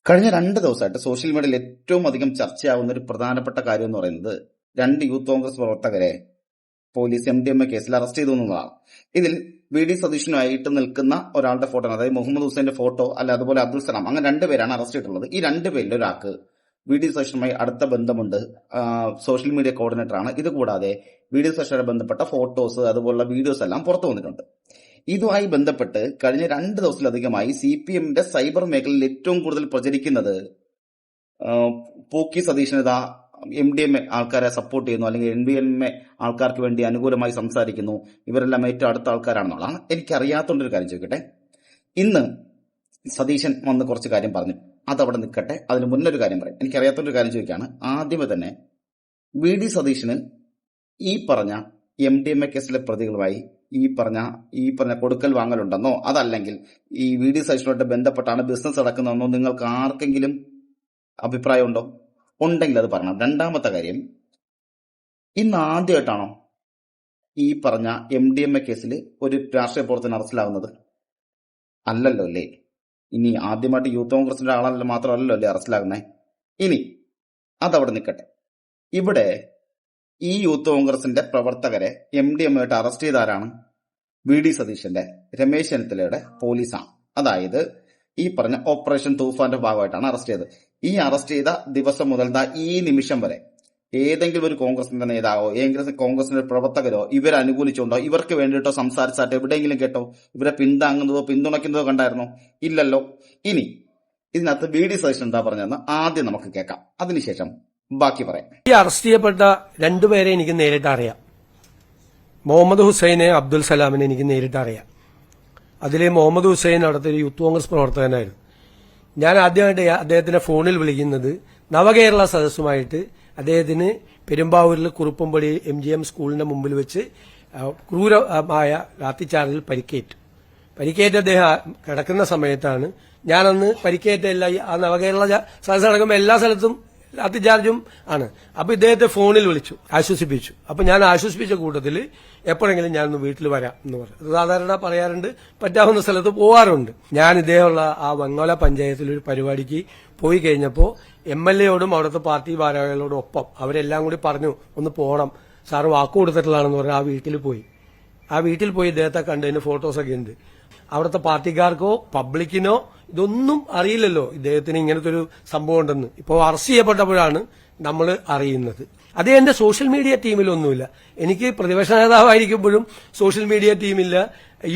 കഴിഞ്ഞ 2 ദിവസമായിട്ട് സോഷ്യൽ മീഡിയയിൽ ഏറ്റവും അധികം ചർച്ചയാവുന്ന ഒരു പ്രധാനപ്പെട്ട കാര്യം എന്ന് പറയുന്നത് 2 യൂത്ത് കോൺഗ്രസ് പ്രവർത്തകരെ പോലീസ് MDMA കേസിൽ അറസ്റ്റ് ചെയ്തു എന്നുള്ളതാണ്. ഇതിൽ VD സതീശനുമായിട്ട് നിൽക്കുന്ന ഒരാളുടെ ഫോട്ടോ, അതായത് മുഹമ്മദ് ഹുസൈന്റെ ഫോട്ടോ, അല്ല അതുപോലെ അബ്ദുൽ സലാം, അങ്ങനെ 2 പേരാണ് അറസ്റ്റ് ചെയ്തിട്ടുള്ളത്. ഈ 2 പേരിൽ ഒരാൾക്ക് VD സതീശനുമായി അടുത്ത ബന്ധമുണ്ട്, സോഷ്യൽ മീഡിയ കോർഡിനേറ്റർ ആണ്. ഇതുകൂടാതെ VD സതീശനുമായി ബന്ധപ്പെട്ട ഫോട്ടോസ് അതുപോലുള്ള വീഡിയോസ് എല്ലാം പുറത്തു വന്നിട്ടുണ്ട്. ഇതുമായി ബന്ധപ്പെട്ട് കഴിഞ്ഞ 2 ദിവസത്തിലധികമായി CPMന്റെ സൈബർ മേഖലയിൽ ഏറ്റവും കൂടുതൽ പ്രചരിക്കുന്നത് പൂക്കി സതീശനിത MDMA ആൾക്കാരെ സപ്പോർട്ട് ചെയ്യുന്നു, അല്ലെങ്കിൽ NDMA ആൾക്കാർക്ക് വേണ്ടി അനുകൂലമായി സംസാരിക്കുന്നു, ഇവരെല്ലാം ഏറ്റവും അടുത്ത ആൾക്കാരാണെന്നുള്ളതാണ്. എനിക്കറിയാത്തോണ്ടൊരു കാര്യം ചോദിക്കട്ടെ. ഇന്ന് സതീശൻ വന്ന് കുറച്ച് കാര്യം പറഞ്ഞു, അതവിടെ നിൽക്കട്ടെ. അതിന് മുന്നൊരു കാര്യം പറയും. എനിക്കറിയാത്തൊരു കാര്യം ചോദിക്കുകയാണ്. ആദ്യമേ തന്നെ VD സതീശന് ഈ പറഞ്ഞ MDMA കേസിലെ പ്രതികളുമായി ഈ പറഞ്ഞ കൊടുക്കൽ വാങ്ങലുണ്ടെന്നോ, അതല്ലെങ്കിൽ ഈ VD സതീശനുമായിട്ട് ബന്ധപ്പെട്ടാണ് ബിസിനസ് നടക്കുന്നതെന്നോ നിങ്ങൾക്ക് ആർക്കെങ്കിലും അഭിപ്രായമുണ്ടോ? ഉണ്ടെങ്കിൽ അത് പറയണം. രണ്ടാമത്തെ കാര്യം, ഇന്ന് ആദ്യമായിട്ടാണോ ഈ പറഞ്ഞ MDMA കേസിൽ ഒരു രാഷ്ട്രീയ പ്രവർത്തനം അറസ്റ്റിലാവുന്നത്? അല്ലല്ലോ അല്ലേ? ഇനി ആദ്യമായിട്ട് യൂത്ത് കോൺഗ്രസിന്റെ ആളല്ല മാത്രമല്ലല്ലോ അല്ലേ അറസ്റ്റിലാകുന്നത്? ഇനി അതവിടെ നിൽക്കട്ടെ. ഇവിടെ ഈ യൂത്ത് കോൺഗ്രസിന്റെ പ്രവർത്തകരെ MDMA ആയിട്ട് അറസ്റ്റ് ചെയ്ത ആരാണ്? VD സതീശന്റെ, രമേശ് ചെന്നിത്തലയുടെ പോലീസാണ്. അതായത് ഈ പറഞ്ഞ ഓപ്പറേഷൻ തൂഫാന്റെ ഭാഗമായിട്ടാണ് അറസ്റ്റ് ചെയ്തത്. ഈ അറസ്റ്റ് ചെയ്ത ദിവസം മുതൽ ഈ നിമിഷം വരെ ഏതെങ്കിലും ഒരു കോൺഗ്രസിന്റെ നേതാവോ ഏതെങ്കിലും കോൺഗ്രസിന്റെ പ്രവർത്തകരോ ഇവരെ അനുകൂലിച്ചുകൊണ്ടോ ഇവർക്ക് വേണ്ടിയിട്ടോ സംസാരിച്ചായിട്ട് എവിടെയെങ്കിലും കേട്ടോ? ഇവരെ പിന്താങ്ങുന്നതോ പിന്തുണയ്ക്കുന്നതോ കണ്ടായിരുന്നോ? ഇല്ലല്ലോ. ഇനി ഇതിനകത്ത് VD സതീശൻ എന്താ പറഞ്ഞതെന്ന് ആദ്യം നമുക്ക് കേൾക്കാം, അതിനുശേഷം ബാക്കി പറയാം. ഈ അറസ്റ്റ് ചെയ്യപ്പെട്ട 2 പേരെ എനിക്ക് നേരിട്ട് അറിയാം. മുഹമ്മദ് ഹുസൈനെ, അബ്ദുൽ സലാമിനെ എനിക്ക് നേരിട്ട് അറിയാം. അതിലെ മുഹമ്മദ് ഹുസൈൻ അവിടുത്തെ ഒരു യൂത്ത് കോൺഗ്രസ് പ്രവർത്തകനായിരുന്നു. ഞാൻ ആദ്യമായിട്ട് അദ്ദേഹത്തിന്റെ ഫോണിൽ വിളിക്കുന്നത് നവകേരള സദസ്സുമായിട്ട് അദ്ദേഹത്തിന് പെരുമ്പാവൂരിൽ കുറുപ്പമ്പടി MGM സ്കൂളിന്റെ മുമ്പിൽ വെച്ച് ക്രൂരമായ ലാത്തിച്ചാർജിൽ പരിക്കേറ്റ് അദ്ദേഹം കിടക്കുന്ന സമയത്താണ്. ഞാനന്ന് പരിക്കേറ്റ ആ നവകേരള സദസ്സ് നടക്കുമ്പോൾ എല്ലാ സ്ഥലത്തും ലാത്തിചാർജും ആണ്. അപ്പൊ ഇദ്ദേഹത്തെ ഫോണിൽ വിളിച്ചു, ആശ്വസിപ്പിച്ചു. അപ്പൊ ഞാൻ ആശ്വസിപ്പിച്ച കൂട്ടത്തിൽ എപ്പോഴെങ്കിലും ഞാനൊന്ന് വീട്ടിൽ വരാം എന്ന് പറഞ്ഞു. സാധാരണ പറയാറുണ്ട്, പറ്റാവുന്ന സ്ഥലത്ത് പോവാറുണ്ട്. ഞാൻ ഇദ്ദേഹമുള്ള ആ വെങ്ങോല പഞ്ചായത്തിൽ ഒരു പരിപാടിക്ക് പോയി കഴിഞ്ഞപ്പോൾ MLA-യോടും അവിടുത്തെ പാർട്ടി ഭാരവാഹികളോടും ഒപ്പം അവരെല്ലാം കൂടി പറഞ്ഞു ഒന്ന് പോകണം, സാറ് വാക്ക് കൊടുത്തിട്ടുള്ളതാണെന്ന് പറഞ്ഞ് ആ വീട്ടിൽ പോയി ഇദ്ദേഹത്തെ കണ്ടതിന് ഫോട്ടോസൊക്കെ ഉണ്ട്. അവിടുത്തെ പാർട്ടിക്കാർക്കോ പബ്ലിക്കിനോ ഇതൊന്നും അറിയില്ലല്ലോ ഇദ്ദേഹത്തിന് ഇങ്ങനത്തെ ഒരു സംഭവം ഉണ്ടെന്ന്. ഇപ്പോൾ അറസ്റ്റ് ചെയ്യപ്പെട്ടപ്പോഴാണ് നമ്മൾ അറിയുന്നത്. അത് എന്റെ സോഷ്യൽ മീഡിയ ടീമിലൊന്നുമില്ല. എനിക്ക് പ്രതിപക്ഷ നേതാവായിരിക്കുമ്പോഴും സോഷ്യൽ മീഡിയ ടീമില്ല,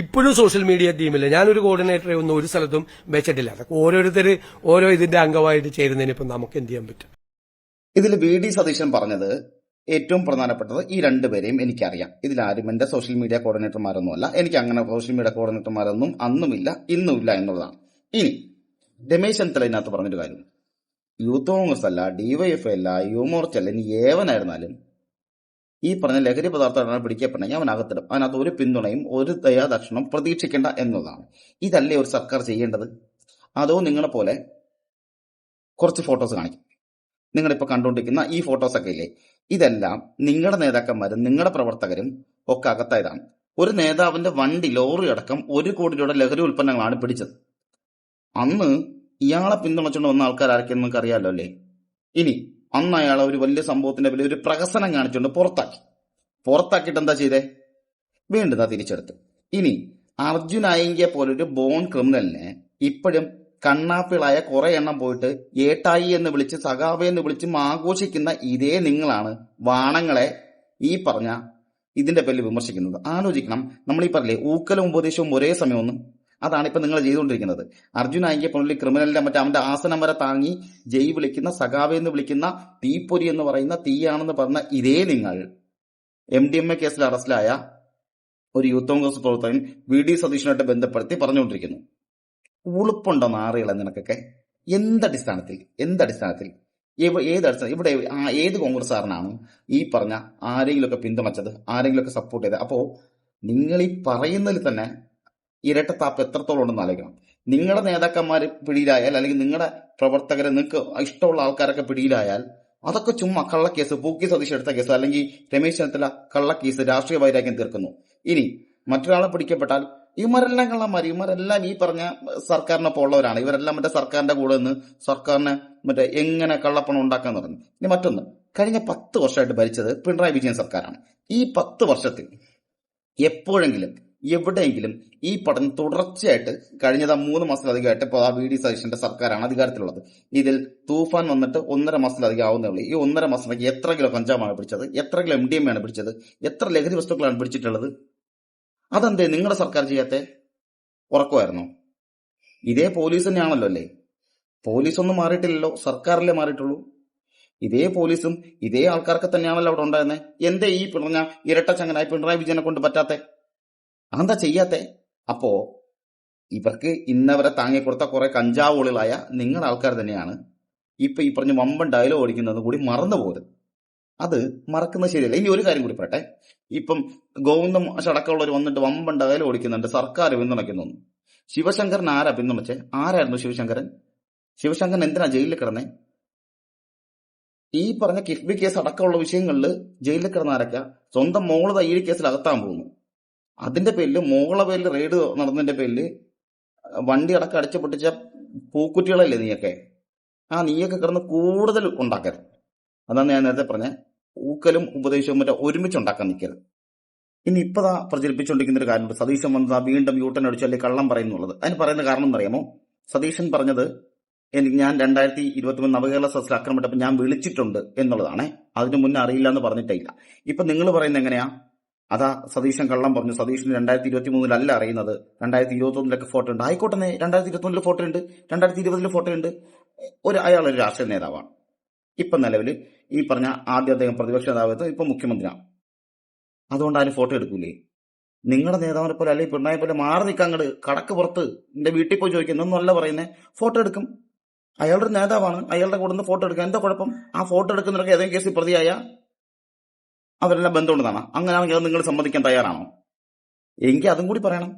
ഇപ്പോഴും സോഷ്യൽ മീഡിയ ടീമില്ല. ഞാനൊരു കോർഡിനേറ്ററെ ഒന്നും ഒരു സ്ഥലത്തും വെച്ചിട്ടില്ല. അതൊക്കെ ഓരോരുത്തർ ഓരോ ഇതിന്റെ അംഗമായിട്ട് ചേരുന്നതിന് ഇപ്പം നമുക്ക് എന്ത് ചെയ്യാൻ പറ്റും? ഇതിൽ VD സതീശൻ പറഞ്ഞത് ഏറ്റവും പ്രധാനപ്പെട്ടത് ഈ 2 പേരെയും എനിക്കറിയാം. ഇതിലാരും എന്റെ സോഷ്യൽ മീഡിയ കോർഡിനേറ്റർമാരൊന്നുമല്ല. എനിക്ക് അങ്ങനെ സോഷ്യൽ മീഡിയ കോർഡിനേറ്റർമാരൊന്നും അന്നുമില്ല ഇന്നുമില്ല എന്നുള്ളതാണ്. ഇനി രമേശ് ചെന്നിത്തല ഇതിനകത്ത് പറഞ്ഞൊരു കാര്യം, യൂത്ത് കോൺഗ്രസ് അല്ല, DYFI അല്ല, യുവമോർച്ച അല്ല, ഇനി ഏവനായിരുന്നാലും ഈ പറഞ്ഞ ലഹരി പദാർത്ഥങ്ങളാണ് പിടിക്കപ്പെടണമെങ്കിൽ അവനകത്തിടും. അതിനകത്ത് ഒരു പിന്തുണയും ഒരു ദയാദക്ഷണം പ്രതീക്ഷിക്കേണ്ട എന്നതാണ്. ഇതല്ലേ ഒരു സർക്കാർ ചെയ്യേണ്ടത്? അതോ നിങ്ങളെ പോലെ കുറച്ച് ഫോട്ടോസ് കാണിക്കും, നിങ്ങളിപ്പോ കണ്ടുകൊണ്ടിരിക്കുന്ന ഈ ഫോട്ടോസൊക്കെ ഇല്ലേ, ഇതെല്ലാം നിങ്ങളുടെ നേതാക്കന്മാരും നിങ്ങളുടെ പ്രവർത്തകരും ഒക്കെ അകത്തായതാണ്. ഒരു നേതാവിന്റെ വണ്ടി, ലോറി അടക്കം 1 കോടി രൂപയുടെ ലഹരി ഉൽപ്പന്നങ്ങളാണ് പിടിച്ചത്. അന്ന് ഇയാളെ പിന്തുണച്ചുകൊണ്ട് വന്ന ആൾക്കാർ ആരൊക്കെയെന്ന് നിങ്ങൾക്ക് അറിയാമല്ലോ അല്ലേ? ഇനി അന്ന് അയാളെ ഒരു വലിയ സംഭവത്തിന്റെ പേരിൽ ഒരു പ്രഹസനം കാണിച്ചുകൊണ്ട് പുറത്താക്കിയിട്ട് എന്താ ചെയ്തേ? വീണ്ടും തിരിച്ചെടുത്ത്. ഇനി അർജുൻ അയങ്കിയെ പോലൊരു ബോൺ ക്രിമിനലിനെ ഇപ്പോഴും കണ്ണാപ്പിളായ കുറെ എണ്ണം പോയിട്ട് ഏട്ടായി എന്ന് വിളിച്ച് സഖാവെ എന്ന് വിളിച്ച് ആഘോഷിക്കുന്ന ഇതേ നിങ്ങളാണ് വാണങ്ങളെ ഈ പറഞ്ഞ ഇതിന്റെ പേരിൽ വിമർശിക്കുന്നത്. ആലോചിക്കണം. നമ്മൾ ഈ പറഞ്ഞില്ലേ ഊക്കലും ഉപദേശവും ഒരേ സമയമൊന്നും, അതാണ് ഇപ്പൊ നിങ്ങൾ ചെയ്തുകൊണ്ടിരിക്കുന്നത്. അർജുൻ ആയിക്കെ പോലുള്ള ക്രിമിനലിന്റെ അവന്റെ ആസനം വരെ താങ്ങി ജയ് വിളിക്കുന്ന, സഖാവെ എന്ന് വിളിക്കുന്ന, തീപ്പൊരി എന്ന് പറയുന്ന, തീയാണെന്ന് പറഞ്ഞ ഇതേ നിങ്ങൾ MDMA കേസിൽ അറസ്റ്റിലായ ഒരു യൂത്ത് കോൺഗ്രസ് പ്രവർത്തകൻ VD സതീശനുമായിട്ട് ബന്ധപ്പെടുത്തി പറഞ്ഞുകൊണ്ടിരിക്കുന്നു. ഉളുപ്പുണ്ടോ നാറികളെ നിനക്കൊക്കെ? എന്തടിസ്ഥാനത്തിൽ ഇവിടെ ഏത് കോൺഗ്രസ്സുകാരനാണ് ഈ പറഞ്ഞ ആരെങ്കിലുമൊക്കെ പിന്തുണച്ചത്, ആരെങ്കിലുമൊക്കെ സപ്പോർട്ട് ചെയ്തത്? അപ്പോ നിങ്ങൾ ഈ പറയുന്നതിൽ തന്നെ ഇരട്ടത്താപ്പ് എത്രത്തോളം ഉണ്ടെന്ന് ആലോചിക്കണം. നിങ്ങളുടെ നേതാക്കന്മാർ പിടിയിലായാൽ, അല്ലെങ്കിൽ നിങ്ങളുടെ പ്രവർത്തകരെ, നിങ്ങൾക്ക് ഇഷ്ടമുള്ള ആൾക്കാരൊക്കെ പിടിയിലായാൽ അതൊക്കെ ചുമ്മാ കള്ളക്കേസ്, പൂക്കി സതീശ് എടുത്ത കേസ്, അല്ലെങ്കിൽ രമേശ് ചെന്നിത്തല കള്ളക്കേസ്, രാഷ്ട്രീയ വൈരാഗ്യം തീർക്കുന്നു. ഇനി മറ്റൊരാളെ പിടിക്കപ്പെട്ടാൽ ഇവരെല്ലാം കള്ളന്മാർ, ഇവരെല്ലാം ഈ പറഞ്ഞ സർക്കാരിനൊപ്പം ഉള്ളവരാണ്. ഇവരെല്ലാം മറ്റേ സർക്കാരിന്റെ കൂടെ നിന്ന് സർക്കാരിനെ മറ്റേ എങ്ങനെ കള്ളപ്പണം ഉണ്ടാക്കാന്ന് പറഞ്ഞു. ഇനി മറ്റൊന്ന്, കഴിഞ്ഞ 10 വർഷമായിട്ട് ഭരിച്ചത് പിണറായി വിജയൻ സർക്കാരാണ്. ഈ 10 വർഷത്തിൽ എപ്പോഴെങ്കിലും എവിടെയെങ്കിലും ഈ പഠനം തുടർച്ചയായിട്ട് കഴിഞ്ഞതാ 3 മാസത്തിലധികമായിട്ട് ഇപ്പോൾ ആ VD സതീശന്റെ സർക്കാരാണ് അധികാരത്തിലുള്ളത്. ഇതിൽ തൂഫാൻ വന്നിട്ട് 1.5 മാസത്തിലധികം ആവുന്നേ ഉള്ളൂ. ഈ 1.5 മാസത്തിലേക്ക് എത്ര കിലോ കഞ്ചാവാണ് പിടിച്ചത്, എത്ര കിലോ MDMA ആണ് പിടിച്ചത്, എത്ര ലഹരി വസ്തുക്കളാണ് പിടിച്ചിട്ടുള്ളത്? അതെന്തേ നിങ്ങളുടെ സർക്കാർ ചെയ്യാത്തെ? ഉറക്കുമായിരുന്നോ? ഇതേ പോലീസ് തന്നെയാണല്ലോ അല്ലേ? പോലീസൊന്നും മാറിയിട്ടില്ലല്ലോ, സർക്കാരിലേ മാറിയിട്ടുള്ളൂ. ഇതേ പോലീസും ഇതേ ആൾക്കാർക്ക് തന്നെയാണല്ലോ അവിടെ ഉണ്ടായിരുന്നത്. എന്തേ ഈ പറഞ്ഞ ഇരട്ടച്ചങ്ങനായി പിണറായി വിജയനെ കൊണ്ട് പറ്റാത്തെ? അതെന്താ ചെയ്യാത്തെ? അപ്പോ ഇവർക്ക് ഇന്നവരെ താങ്ങിക്കൊടുത്ത കുറെ കഞ്ചാവുകളിലായ നിങ്ങളുടെ ആൾക്കാർ തന്നെയാണ് ഇപ്പൊ ഈ പറഞ്ഞ വമ്പൻ ഡയലോഗ് ഓടിക്കുന്നത് കൂടി മറന്നു പോകരുത്. അത് മറക്കുന്നത് ശരിയല്ല. ഇനി ഒരു കാര്യം കൂടി പറയട്ടെ. ഇപ്പം ഗോവിന്ദം അടക്കമുള്ളവർ വന്നിട്ട് വമ്പൻ ഡയലോഗ് ഓടിക്കുന്നുണ്ട്, സർക്കാർ പിന്തുണയ്ക്കുന്നു. ശിവശങ്കരൻ ആരാ പിന്തുണച്ചേ? ആരായിരുന്നു ശിവശങ്കരൻ? ശിവശങ്കരൻ എന്തിനാ ജയിലിൽ കിടന്നേ? ഈ പറഞ്ഞ കിഫ്ബി കേസ് അടക്കമുള്ള വിഷയങ്ങളിൽ ജയിലിൽ കിടന്ന ആരൊക്കെ? സ്വന്തം മോള് ഈ കേസിൽ അകത്താൻ പോകുന്നു. അതിന്റെ പേരിൽ മോളെ പേരിൽ റെയ്ഡ് നടന്നതിന്റെ പേരിൽ വണ്ടി അടക്കം അടിച്ചു പൊട്ടിച്ച പൂക്കുറ്റികളല്ലേ നീയൊക്കെ? നീയൊക്കെ കിടന്ന് കൂടുതൽ ഉണ്ടാക്കരുത്. അതാണ് ഞാൻ നേരത്തെ പറഞ്ഞ ഊക്കലും ഉപദേശവും മറ്റേ ഒരുമിച്ച് ഉണ്ടാക്കാൻ നിൽക്കരുത്. ഇനി ഇപ്പതാ പ്രചരിപ്പിച്ചുകൊണ്ടിരിക്കുന്ന ഒരു കാര്യമുണ്ട്, സതീശൻ വന്നതാ വീണ്ടും യൂട്ടൻ അടിച്ചു അല്ലെങ്കിൽ കള്ളം പറയുന്നുള്ളത്. അതിന് പറയുന്ന കാരണം എന്നറിയാമോ? സതീശൻ പറഞ്ഞത് ഞാൻ 2023 നവകേരള സദസ്സിൽ ആക്രമിട്ടപ്പോൾ ഞാൻ വിളിച്ചിട്ടുണ്ട് എന്നുള്ളതാണ്. അതിനു മുന്നേ അറിയില്ല എന്ന് പറഞ്ഞിട്ടില്ല. ഇപ്പൊ നിങ്ങൾ പറയുന്നത് എങ്ങനെയാ? അതാ സതീശൻ കള്ളം പറഞ്ഞു. സതീശന് 2023 അറിയുന്നത്, 2021 ഫോട്ടോ ഉണ്ട്. ആയിക്കോട്ടെ, 2021 ഫോട്ടോ ഉണ്ട്, 2020 ഫോട്ടോ ഉണ്ട്. അയാളൊരു രാഷ്ട്രീയ നേതാവാണ്. ഇപ്പൊ നിലവിൽ ഈ പറഞ്ഞ ആദ്യം അദ്ദേഹം പ്രതിപക്ഷ നേതാവ്, ഇപ്പൊ മുഖ്യമന്ത്രിയാണ്. അതുകൊണ്ട് അതിന് ഫോട്ടോ എടുക്കൂലേ? നിങ്ങളുടെ നേതാവിനെ പോലെ അല്ലെങ്കിൽ പിണറായി പോലെ മാറി നിൽക്കാൻ കടക്ക് പുറത്ത് എന്റെ വീട്ടിൽ പോയി ചോദിക്കുന്നൊന്നുമല്ല പറയുന്നത്. ഫോട്ടോ എടുക്കും. അയാളുടെ നേതാവാണ്, അയാളുടെ കൂടെ നിന്ന് ഫോട്ടോ എടുക്കാൻ എന്താ കുഴപ്പം? ആ ഫോട്ടോ എടുക്കുന്നവർക്ക് ഏതെങ്കിലും കേസിൽ പ്രതിയായ അവരെല്ലാം ബന്ധമുണ്ടെന്നാണ്. അങ്ങനെയാണെങ്കിൽ അത് നിങ്ങൾ സമ്മതിക്കാൻ തയ്യാറാണോ? എങ്കിൽ അതും കൂടി പറയണം.